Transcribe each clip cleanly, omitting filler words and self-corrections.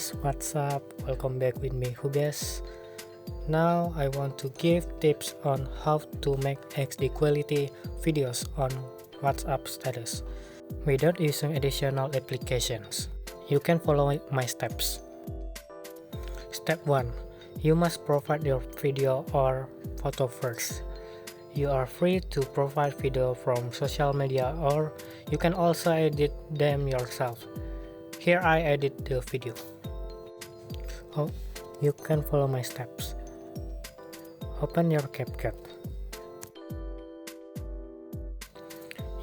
guys, what's up? Welcome back with me Hubes. Now I want to give tips on how to make HD quality videos on WhatsApp status without using additional applications. You can follow my steps. Step 1. You must provide your video or photo first. You are free to provide video from social media, or you can also edit them yourself. Here I edit the video. Oh, you can follow my steps. Open your CapCut.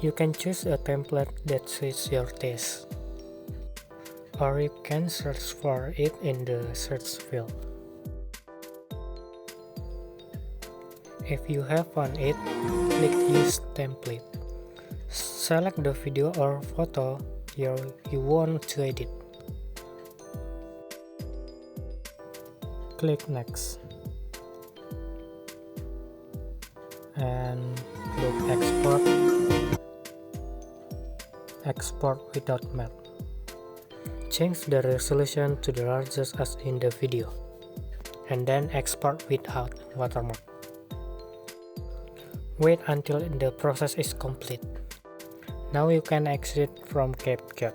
You can choose a template that suits your taste, or you can search for it in the search field. If you have found it, click Use Template. Select the video or photo you want to edit. Click Next and click Export without map. Change the resolution to the largest as in the video, and then export without watermark. Wait until the process is complete. Now you can exit from CapCut.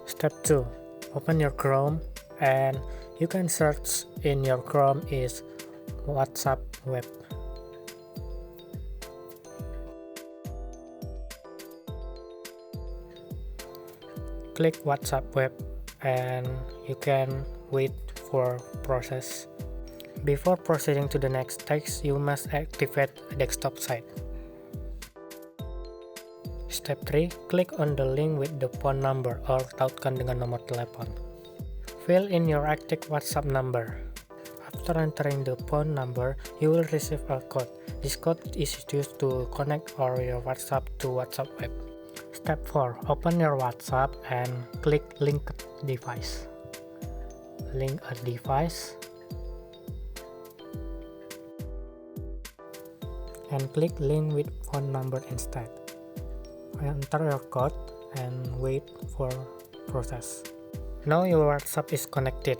Step 2. Open your Chrome and you can search in your Chrome is WhatsApp web. Click WhatsApp web and you can wait for process. Before proceeding to the next text, you must activate desktop site. Step 3. Click on the link with the phone number or tautkan dengan nomor telepon. Fill in your active WhatsApp number. After entering the phone number, you will receive a code. This code is used to connect your WhatsApp to WhatsApp web. Step 4. Open your WhatsApp and click Link Device. Link a device and click Link with phone number instead. Enter your code and wait for process. Now your WhatsApp is connected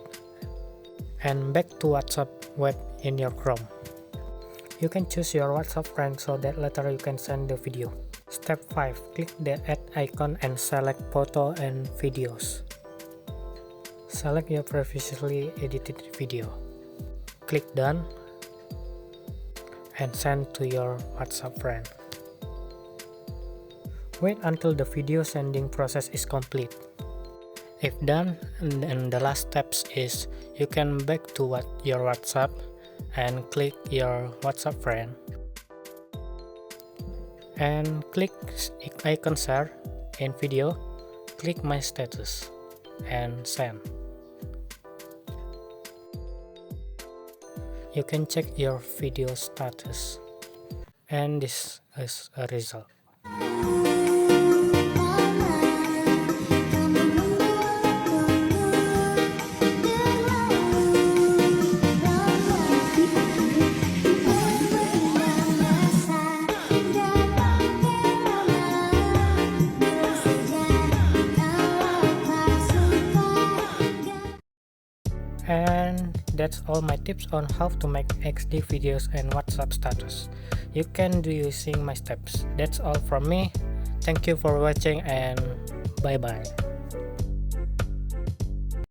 and back to WhatsApp web in your Chrome. You can choose your WhatsApp friend so that later you can send the video. Step 5. Click the add icon and select photo and videos. Select your previously edited video. Click done and send to your WhatsApp friend. Wait until the video sending process is complete. If done, and the last steps is you can back to your WhatsApp and click your WhatsApp friend and click icon share in video, click my status and send. You can check your video status, and this is a result. And that's all my tips on how to make HD videos and WhatsApp status. You can do using my steps. That's all from me. Thank you for watching and bye bye.